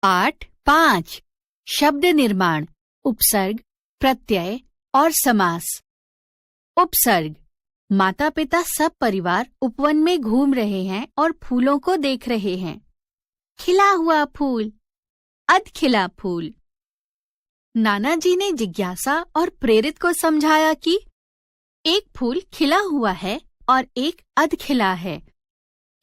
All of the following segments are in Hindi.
पाठ 5 शब्द निर्माण, उपसर्ग, प्रत्यय और समास। उपसर्ग। माता पिता सब परिवार उपवन में घूम रहे हैं और फूलों को देख रहे हैं। खिला हुआ फूल, अध खिला फूल। नाना जी ने जिज्ञासा और प्रेरित को समझाया कि एक फूल खिला हुआ है और एक अध खिला है।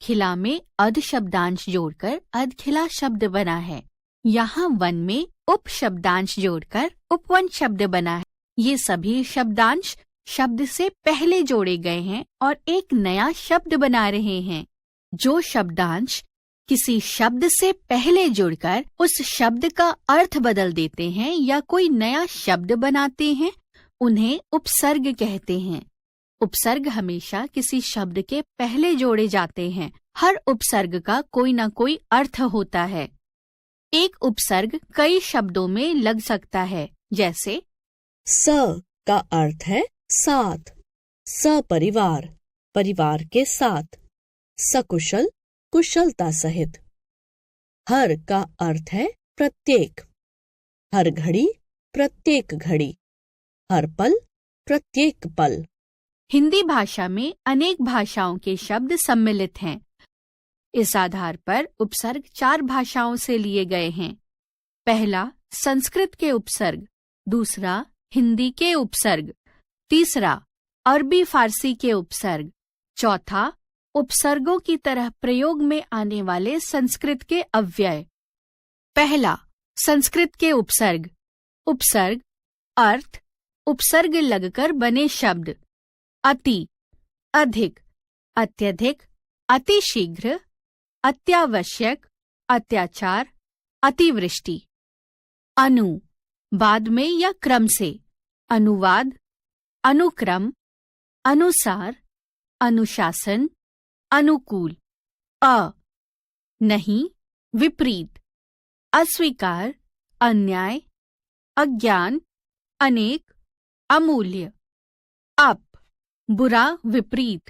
खिला में अध शब्दांश जोड़कर अध खिला शब्द बना है। यहाँ वन में उप शब्दांश जोड़कर उपवन शब्द बना है। ये सभी शब्दांश शब्द से पहले जोड़े गए हैं और एक नया शब्द बना रहे हैं। जो शब्दांश किसी शब्द से पहले जुड़कर उस शब्द का अर्थ बदल देते हैं या कोई नया शब्द बनाते हैं, उन्हें उपसर्ग कहते हैं। उपसर्ग हमेशा किसी शब्द के पहले जोड़े जाते हैं। हर उपसर्ग का कोई न कोई अर्थ होता है। एक उपसर्ग कई शब्दों में लग सकता है, जैसे स का अर्थ है साथ, सपरिवार, परिवार के साथ, सकुशल, कुशलता सहित। हर का अर्थ है प्रत्येक, हर घड़ी, प्रत्येक घड़ी, हर पल, प्रत्येक पल। हिंदी भाषा में अनेक भाषाओं के शब्द सम्मिलित हैं। इस आधार पर उपसर्ग 4 भाषाओं से लिए गए हैं। पहला संस्कृत के उपसर्ग, दूसरा हिंदी के उपसर्ग, तीसरा अरबी फारसी के उपसर्ग, चौथा उपसर्गों की तरह प्रयोग में आने वाले संस्कृत के अव्यय। पहला संस्कृत के उपसर्ग। उपसर्ग अर्थ उपसर्ग लगकर बने शब्द। अति, अधिक, अत्यधिक, अतिशीघ्र, अत्यावश्यक, अत्याचार, अतिवृष्टि। अनु बाद में या क्रम से, अनुवाद, अनुक्रम, अनुसार, अनुशासन, अनुकूल। अ नहीं, विपरीत, अस्वीकार, अन्याय, अज्ञान, अनेक, अमूल्य। अप बुरा, विपरीत,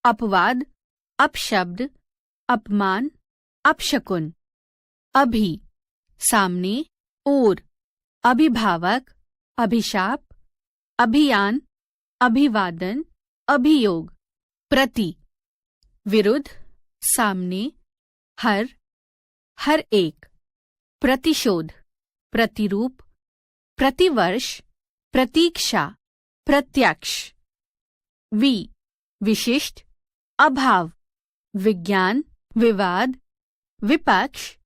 अपवाद, अपशब्द, अपमान, अपशकुन। अभि सामने, ओर, अभिभावक, अभिशाप, अभियान, अभिवादन, अभियोग। प्रति विरुद्ध, सामने, हर एक। प्रतिशोध, प्रतिरूप, प्रतिवर्ष, प्रतीक्षा, प्रत्यक्ष। विशिष्ट, अभाव, विज्ञान, विवाद, विपक्ष,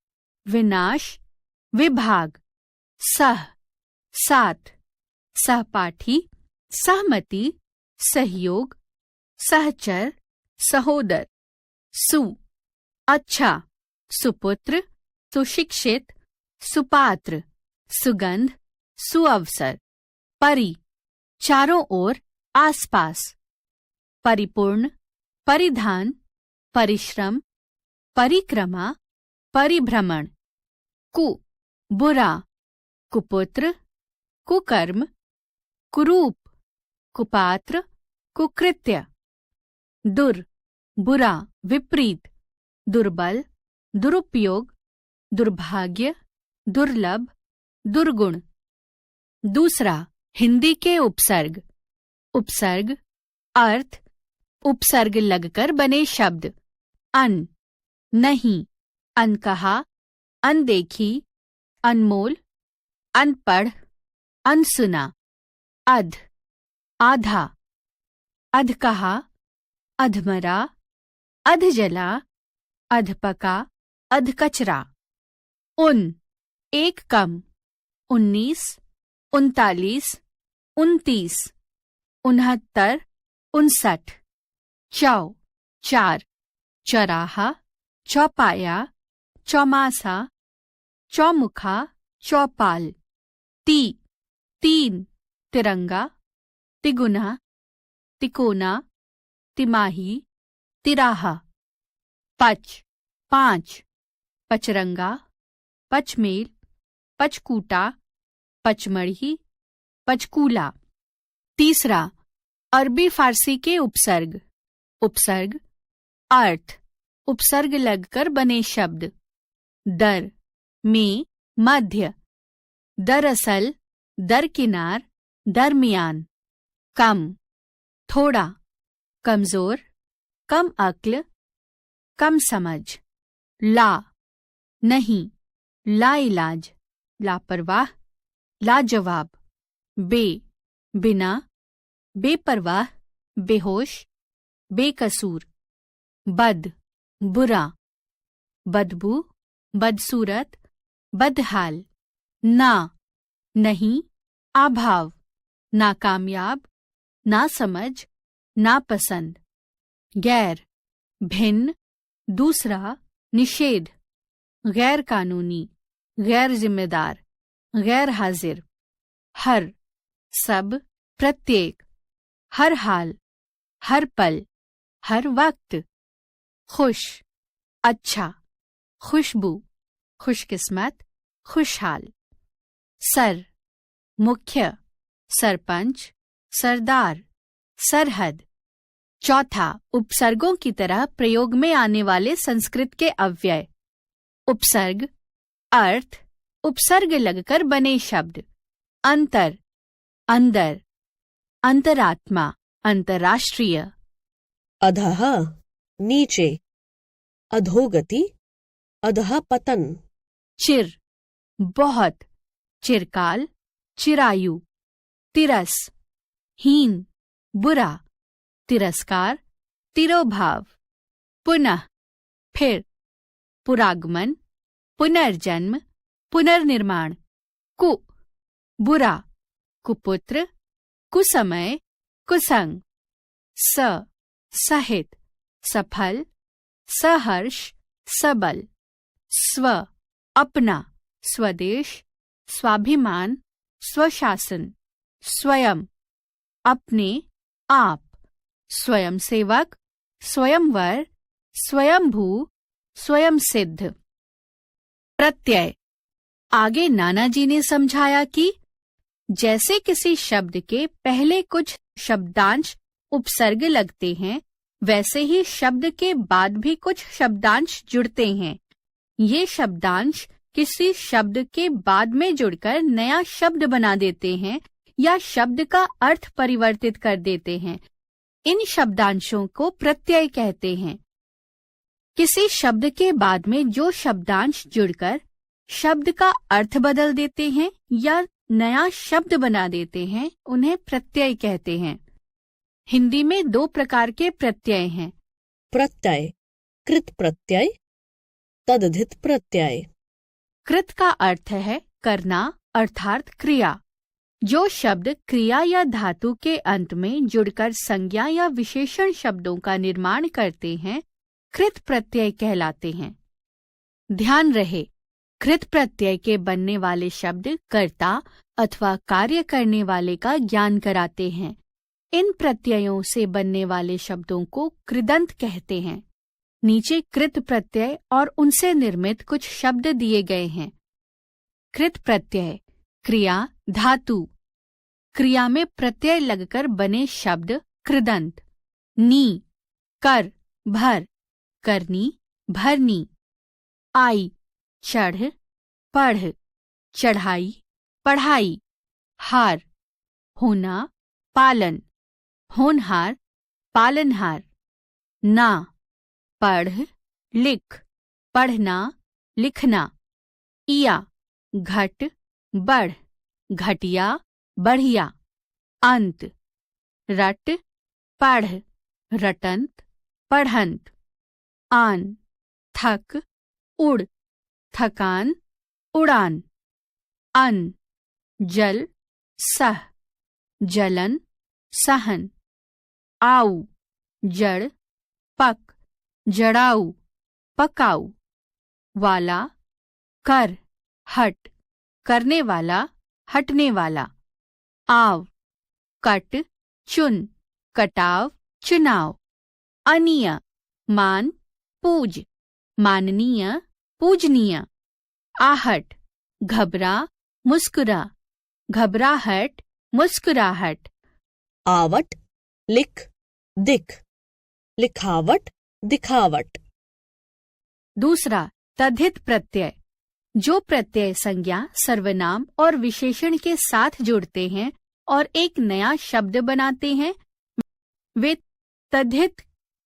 विनाश, विभाग। सह साथ, सहपाठी, सहमति, सहयोग, सहचर, सहोदर। सु अच्छा, सुपुत्र, सुशिक्षित, सुपात्र, सुगंध, सुअवसर। परि चारों ओर, आसपास। परिपूर्ण, परिधान, परिश्रम, परिक्रमा, परिभ्रमण। कु बुरा, कुपुत्र, कुकर्म, कुरूप, कुपात्र, कुकृत्य। दुर बुरा, विपरीत, दुर्बल, दुरुपयोग, दुर्भाग्य, दुर्लभ, दुर्गुण। दूसरा हिंदी के उपसर्ग। उपसर्ग अर्थ उपसर्ग लगकर बने शब्द। अन नहीं, अनकहा, अनदेखी, अनमोल, अनपढ़, अनसुना। अध आधा, अधकहा, अधमरा, अधजला, अधपका, अधकचरा। उन एक कम, 19, 39, 29, 69, 59। चौ 4, चौराहा, चौपाया, चौमासा, चौमुखा, चौपाल। 3, तिरंगा, तिगुना, तिकोना, तिमाही, तिराहा। 5, पचरंगा, पचमेल, पचकूटा, पचमढ़ी, पचकूला। तीसरा अरबी फारसी के उपसर्ग। उपसर्ग अर्थ उपसर्ग लगकर बने शब्द। दर में, मध्य, दरअसल, दरकिनार, दरमियान, कम, थोड़ा, कमजोर, कम अक्ल, कम समझ, ला, नहीं, लाइलाज, लापरवाह, लाजवाब, बिना, बेपरवाह, बेहोश, बेकसूर, बुरा, बदबू, बदसूरत, बदहाल, ना, नहीं, अभाव, नाकामयाब, नासमझ, नापसंद, गैर, भिन्न, दूसरा, निषेध, गैर कानूनी, गैर जिम्मेदार, गैर हाजिर, हर, सब, प्रत्येक, हर हाल, हर पल, हर वक्त, खुश, अच्छा, खुशबू, खुशकिस्मत, खुशहाल, सर, मुख्य, सरपंच, सरदार, सरहद। चौथा, उपसर्गों की तरह प्रयोग में आने वाले संस्कृत के अव्यय। उपसर्ग, अर्थ, उपसर्ग लगकर बने शब्द। अंतर, अंदर, अंतरात्मा, अंतर्राष्ट्रीय। अधः, नीचे, अधोगति, अधःपतन। चिर, बहुत, चिरकाल, चिरायु। तिरस, हीन, बुरा, तिरस्कार, तिरोभाव। पुनः, फिर, पुरागमन, पुनर्जन्म, पुनर्निर्माण। बुरा, कुपुत्र, कुसमय, कुसंग। सहित, सफल, सहर्ष, सबल। स्व, अपना, स्वदेश, स्वाभिमान, स्वशासन। स्वयं, अपने, आप। स्वयंसेवक, स्वयंवर, स्वयंभू, स्वयं सिद्ध। प्रत्यय। आगे नानाजी ने समझाया कि जैसे किसी शब्द के पहले कुछ शब्दांश उपसर्ग लगते हैं, वैसे ही शब्द के बाद भी कुछ शब्दांश जुड़ते हैं। ये शब्दांश किसी शब्द के बाद में जुड़कर नया शब्द बना देते हैं या शब्द का अर्थ परिवर्तित कर देते हैं। इन शब्दांशों को प्रत्यय कहते हैं। किसी शब्द के बाद में जो शब्दांश जुड़कर शब्द का अर्थ बदल देते हैं या नया शब्द बना देते हैं, उन्हें प्रत्यय कहते हैं। हिंदी में 2 प्रकार के प्रत्यय हैं। प्रत्यय, कृत प्रत्यय, तद्धित प्रत्यय। कृत का अर्थ है करना अर्थात क्रिया। जो शब्द क्रिया या धातु के अंत में जुड़कर संज्ञा या विशेषण शब्दों का निर्माण करते हैं, कृत प्रत्यय कहलाते हैं। ध्यान रहे, कृत प्रत्यय के बनने वाले शब्द कर्ता अथवा कार्य करने वाले का ज्ञान कराते हैं। इन प्रत्ययों से बनने वाले शब्दों को कृदंत कहते हैं। नीचे कृत प्रत्यय और उनसे निर्मित कुछ शब्द दिए गए हैं। कृत प्रत्यय, क्रिया, धातु। क्रिया में प्रत्यय लगकर बने शब्द कृदंत। नी, कर, भर, करनी, भरनी। आई, चढ़, पढ़, चढ़ाई, पढ़ाई। हार, होना, पालन, होनहार, पालनहार। ना, पढ़, लिख, पढ़ना, लिखना। इया, घट, बढ़, घटिया, बढ़िया। अंत, रट, पढ़, रटंत, पढ़ंत। आन, थक, उड़, थकान, उड़ान। अन, जल, सह, जलन, सहन। आऊ, जड़, पक, जड़ाऊ, पकाऊ। वाला, कर, हट, करने वाला, हटने वाला। आव, कट, चुन, कटाव, चुनाव। अनीय, मान, पूज, माननीय, पूजनीय। आहट, घबरा, मुस्कुरा, घबराहट, मुस्कुराहट। आवट, लिख, दिख, लिखावट, दिखावट। दूसरा, तद्धित प्रत्यय। जो प्रत्यय संज्ञा, सर्वनाम और विशेषण के साथ जुड़ते हैं और एक नया शब्द बनाते हैं, वे तद्धित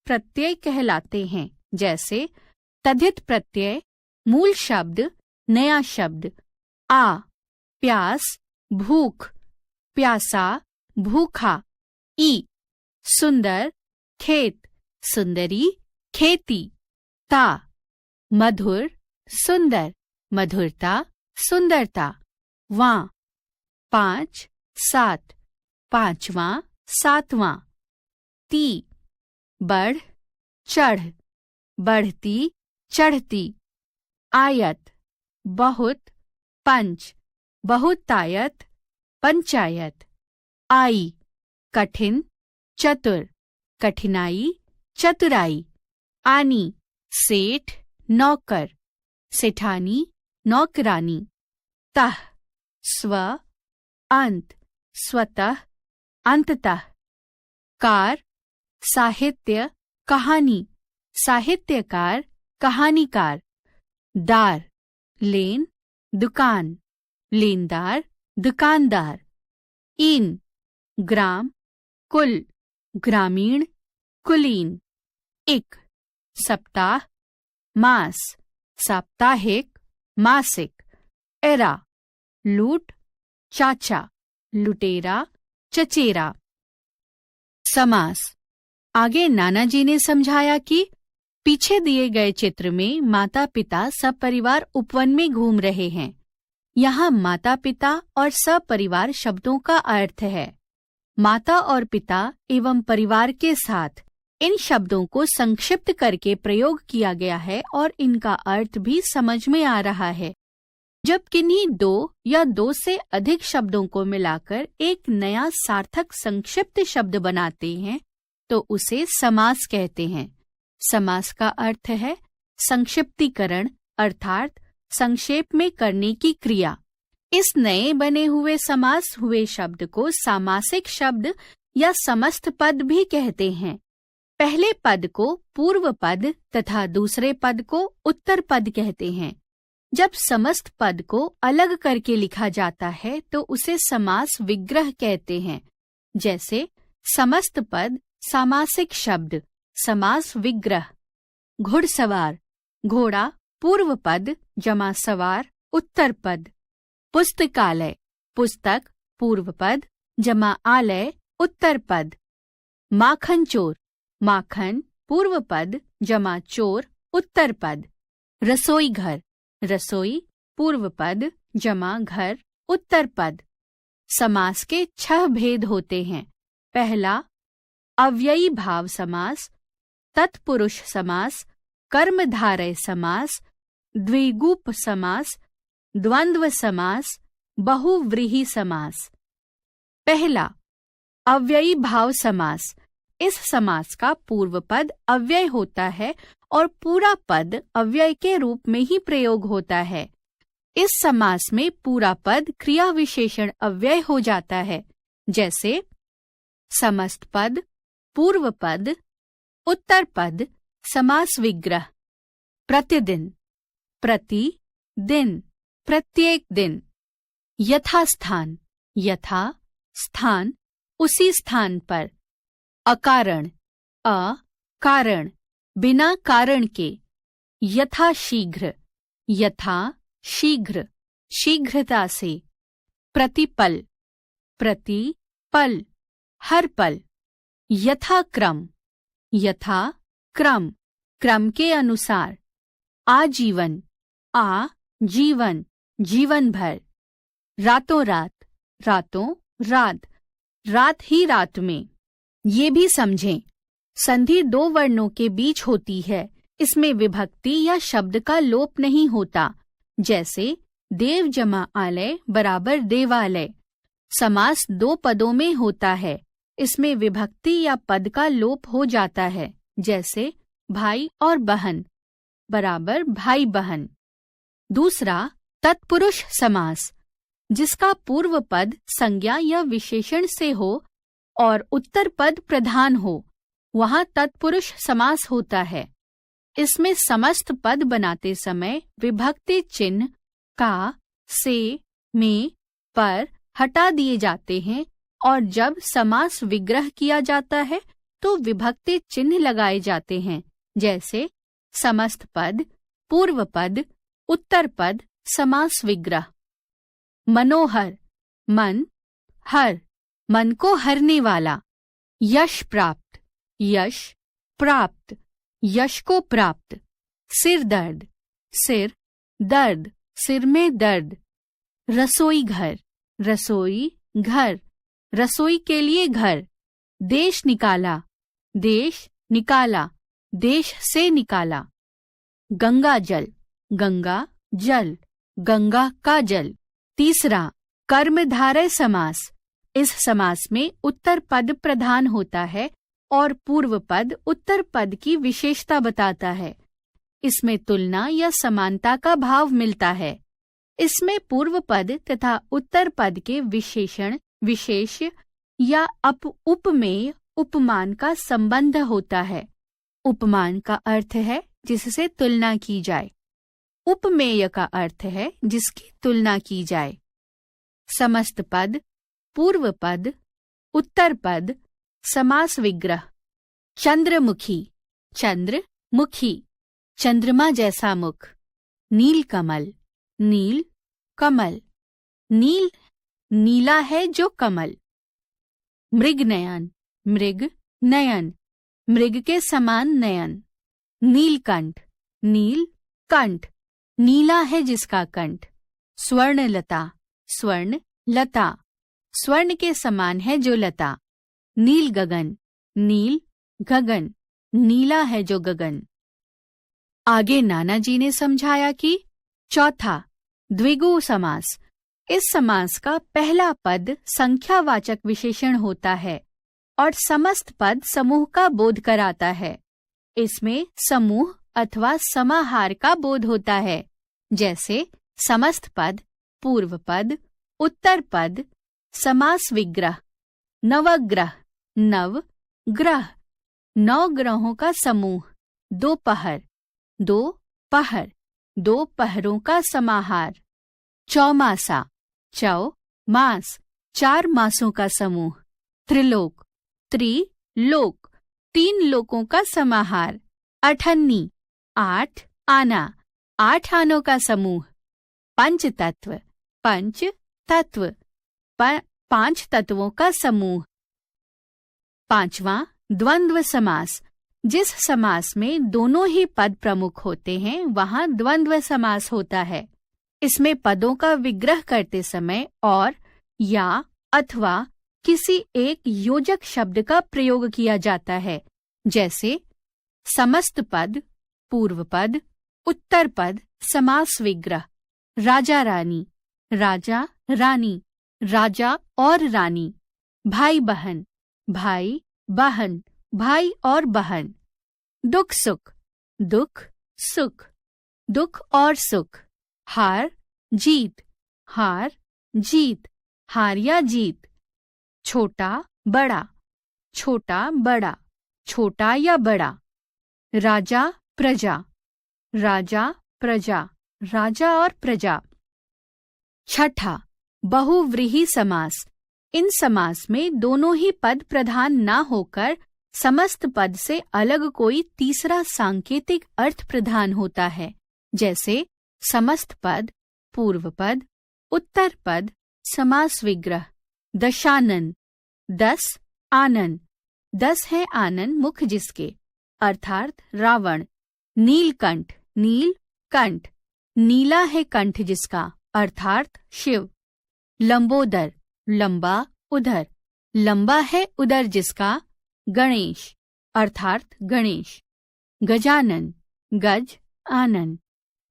प्रत्यय कहलाते हैं। जैसे तद्धित प्रत्यय मूल शब्द, नया शब्द। आ प्यास, भूख, प्यासा, भूखा। ई सुंदर, खेत, सुंदरी, खेती। ता मधुर, सुंदर, मधुरता, सुंदरता। वां 5, 7, पांचवां, सातवां। ती बढ़, चढ़, बढ़ती, चढ़ती। आयत बहुत, पंच, बहुतायत, पंचायत। आई कठिन, चतुर, कठिनाई, चतुराई। आनी सेठ, नौकर, सेठानी, नौकरानी। तह स्व, अंत, स्वतः, अंततः। कार साहित्य, कहानी, साहित्यकार, कहानीकार। दार लेन, दुकान, लेनदार, दुकानदार। इन ग्राम, कुल, ग्रामीण, कुलीन। इक सप्ताह, मास, साप्ताहिक, मासिक। एरा लूट, चाचा, लुटेरा, चचेरा। समास। आगे नाना जी ने समझाया कि पीछे दिए गए चित्र में माता पिता सपरिवार उपवन में घूम रहे हैं। यहाँ माता पिता और सपरिवार शब्दों का अर्थ है। माता और पिता एवं परिवार के साथ इन शब्दों को संक्षिप्त करके प्रयोग किया गया है और इनका अर्थ भी समझ में आ रहा है। जब किन्हीं 2 या 2 से अधिक शब्दों को मिलाकर एक नया सार्थक संक्षिप्त शब्द बनाते हैं तो उसे समास कहते हैं। समास का अर्थ है संक्षिप्तीकरण, अर्थात संक्षेप में करने की क्रिया। इस नए बने हुए समास हुए शब्द को सामासिक शब्द या समस्त पद भी कहते हैं। पहले पद को पूर्व पद तथा दूसरे पद को उत्तर पद कहते हैं। जब समस्त पद को अलग करके लिखा जाता है तो उसे समास विग्रह कहते हैं। जैसे समस्त पद सामासिक शब्द, समास विग्रह। घुड़सवार, घोड़ा पूर्व पद जमा सवार उत्तर पद। पुस्तकालय, पुस्तक पूर्व पद जमा आलय उत्तर पद। माखन चोर, माखन पूर्व पद जमा चोर उत्तर पद। रसोई घर, रसोई पूर्व पद जमा घर उत्तर पद। समास के 6 भेद होते हैं। पहला अव्ययी भाव समास, तत्पुरुष समास, कर्मधारय समास, द्विगुप समास, द्वंद्व समास, बहुव्रीहि समास। पहला अव्ययी भाव समास। इस समास का पूर्व पद अव्यय होता है और पूरा पद अव्यय के रूप में ही प्रयोग होता है। इस समास में पूरा पद क्रिया विशेषण अव्यय हो जाता है। जैसे समस्त पद, पूर्व पद, उत्तर पद समास विग्रह। प्रतिदिन, प्रति दिन, प्रत्येक दिन। यथास्थान, यथा स्थान उसी स्थान पर। अकारण, अकारण बिना कारण के। यथाशीघ्र, यथा शीघ्र शीघ्रता से। प्रतिपल, प्रति पल हर पल। यथाक्रम, यथा क्रम क्रम के अनुसार। आजीवन, आ जीवन जीवन भर। रातों रात, रातों रात रात ही रात में। ये भी समझें, संधि 2 वर्णों के बीच होती है। इसमें विभक्ति या शब्द का लोप नहीं होता। जैसे देव जमा आलय बराबर देवालय। समास 2 पदों में होता है। इसमें विभक्ति या पद का लोप हो जाता है। जैसे भाई और बहन बराबर भाई बहन। दूसरा तत्पुरुष समास, जिसका पूर्व पद संज्ञा या विशेषण से हो और उत्तर पद प्रधान हो, वहाँ तत्पुरुष समास होता है। इसमें समस्त पद बनाते समय विभक्ति चिन्ह का, से, में, पर हटा दिए जाते हैं और जब समास विग्रह किया जाता है तो विभक्ति चिन्ह लगाए जाते हैं, जैसे समस्त पद, पूर्व पद, उत्तर पद, समास विग्रह। मनोहर, मन, हर, मन को हरने वाला। यश प्राप्त, यश, प्राप्त, यश को प्राप्त। सिर दर्द, सिर, दर्द, सिर में दर्द। रसोई घर, रसोई, घर, रसोई के लिए घर। देश निकाला, देश, निकाला, देश से निकाला। गंगा जल, गंगा, जल, गंगा का जल। तीसरा, कर्मधारय समास। इस समास में उत्तर पद प्रधान होता है और पूर्व पद उत्तर पद की विशेषता बताता है। इसमें तुलना या समानता का भाव मिलता है। इसमें पूर्व पद तथा उत्तर पद के विशेषण, विशेष या उपमेय, उपमान का संबंध होता है। उपमान का अर्थ है जिससे तुलना की जाए। उपमेय का अर्थ है जिसकी तुलना की जाए। समस्त पद, पूर्व पद, उत्तर पद, समास विग्रह। चंद्रमुखी, चंद्र, मुखी, चंद्रमा जैसा मुख। नीलकमल, नील, कमल, नील, नीला है जो कमल। मृगनयन, मृग, नयन, मृग के समान नयन। नीलकंठ, नील, कंठ, नीला है जिसका कंठ। स्वर्णलता, स्वर्ण, लता, स्वर्ण के समान है जो लता। नील गगन, नील, गगन, नीला है जो गगन। आगे नाना जी ने समझाया कि चौथा, द्विगु समास। इस समास का पहला पद संख्यावाचक विशेषण होता है और समस्त पद समूह का बोध कराता है। इसमें समूह अथवा समाहार का बोध होता है, जैसे समस्त पद, पूर्व पद, उत्तर पद, समास विग्रह। नवग्रह, नव, ग्रह, 9 ग्रहों का समूह। दोपहर, दो पहर, 2 पहरों का समाहार। चौमासा, चौ, मास, 4 मासों का समूह। त्रिलोक, त्रिलोक, 3 लोकों का समाहार। अठन्नी, 8 आना, 8 आनों का समूह। पंचतत्व, पंच तत्व, 5 तत्वों का समूह। पांचवा, द्वंद्व समास। जिस समास में दोनों ही पद प्रमुख होते हैं वहां द्वंद्व समास होता है। इसमें पदों का विग्रह करते समय और, या, अथवा किसी एक योजक शब्द का प्रयोग किया जाता है, जैसे समस्त पद, पूर्व पद, उत्तर पद, समास विग्रह। राजा रानी, राजा रानी, राजा और रानी। भाई बहन, भाई बहन, भाई और बहन। दुख सुख, दुख सुख, दुख और सुख। हार जीत, हार जीत, हार या जीत। छोटा बड़ा, छोटा बड़ा, छोटा या बड़ा। राजा प्रजा, राजा प्रजा, राजा और प्रजा। छठा, बहुव्रीहि समास। इन समास में दोनों ही पद प्रधान न होकर समस्त पद से अलग कोई तीसरा सांकेतिक अर्थ प्रधान होता है, जैसे समस्त पद, पूर्व पद, उत्तर पद, समास विग्रह। दशानन, 10 आनन, 10 है आनन मुख जिसके, अर्थात रावण। नीलकंठ, नील कंठ, नीला है कंठ जिसका, अर्थात शिव। लंबोदर, लंबा उधर, लंबा है उधर जिसका, गणेश, अर्थात गणेश। गजानन, गज आनन,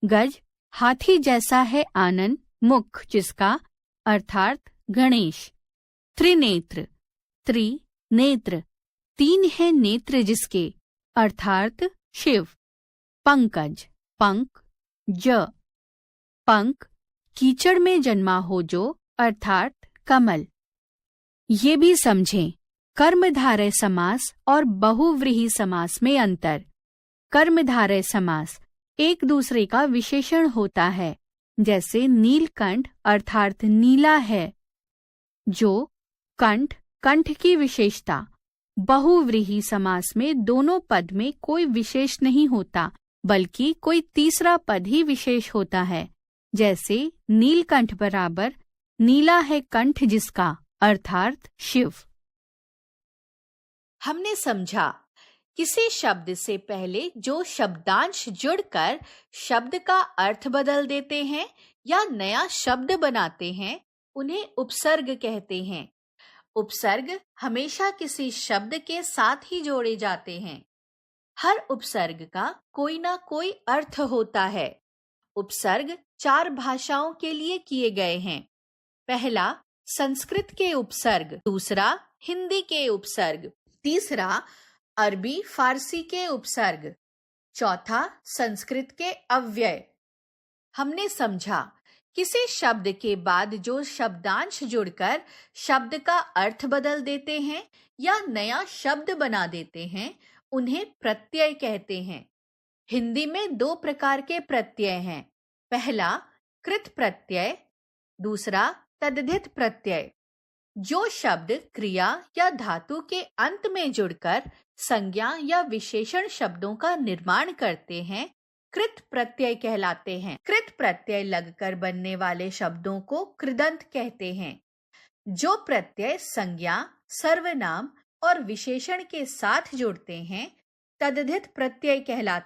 गज हाथी जैसा है आनन मुख जिसका, अर्थात गणेश। त्रिनेत्र, त्रिनेत्र, 3 है नेत्र जिसके, अर्थात शिव। पंकज, पंक, ज, पंक कीचड़ में जन्मा हो जो, अर्थात कमल। ये भी समझें, कर्मधारय समास और बहुव्रीहि समास में अंतर। कर्मधारय समास एक दूसरे का विशेषण होता है, जैसे नीलकंठ अर्थात नीला है। जो कंठ, कंठ की विशेषता। बहुव्रीहि समास में दोनों पद में कोई विशेष नहीं होता, बल्कि कोई तीसरा पद ही विशेष होता है। जैसे नीलकंठ बराबर नीला है कंठ जिसका, अर्थात शिव। हमने समझा, किसी शब्द से पहले जो शब्दांश जुड़कर शब्द का अर्थ बदल देते हैं या नया शब्द बनाते हैं, उन्हें उपसर्ग कहते हैं। उपसर्ग हमेशा किसी शब्द के साथ ही जोड़े जाते हैं। हर उपसर्ग का कोई ना कोई अर्थ होता है। उपसर्ग 4 भाषाओं के लिए किए गए हैं। पहला संस्कृत के उपसर्ग, दूसरा हिंदी के उपसर्ग, तीसरा अरबी फारसी के उपसर्ग, चौथा संस्कृत के अव्यय। हमने समझा, किसी शब्द के बाद जो शब्दांश जुड़कर शब्द का अर्थ बदल देते हैं या नया शब्द बना देते हैं, उन्हें प्रत्यय कहते हैं। हिंदी में 2 प्रकार के प्रत्यय हैं। पहला कृत प्रत्यय, दूसरा तद्धित प्रत्यय। जो शब्द क्रिया या धातु के अंत में जुड़कर संज्ञा या विशेषण शब्दों का निर्माण करते हैं, कृत प्रत्यय कहलाते हैं। कृत प्रत्यय लगकर बनने वाले शब्दों को कृदंत कहते हैं। जो प्रत्यय संज्ञा, सर्वनाम और विशेषण के साथ जुड़ते हैं, तद्धित प्रत्यय कहलाते हैं।